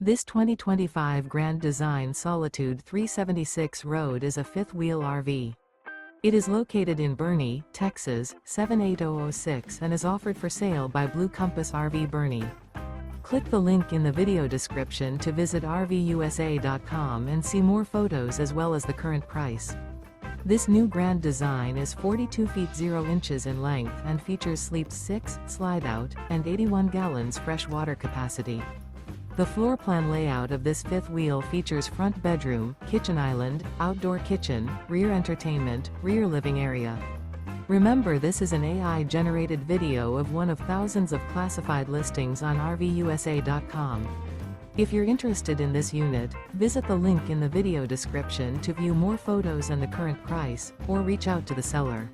This 2025 Grand Design Solitude 376 Road is a fifth-wheel RV. It is located in Boerne, Texas, 78006 and is offered for sale by Blue Compass RV Boerne. Click the link in the video description to visit RVUSA.com and see more photos as well as the current price. This new Grand Design is 42 feet 0 inches in length and features sleeps 6, slide-out, and 81 gallons fresh water capacity. The floor plan layout of this fifth wheel features front bedroom, kitchen island, outdoor kitchen, rear entertainment, rear living area. Remember, this is an AI-generated video of one of thousands of classified listings on RVUSA.com. If you're interested in this unit, visit the link in the video description to view more photos and the current price, or reach out to the seller.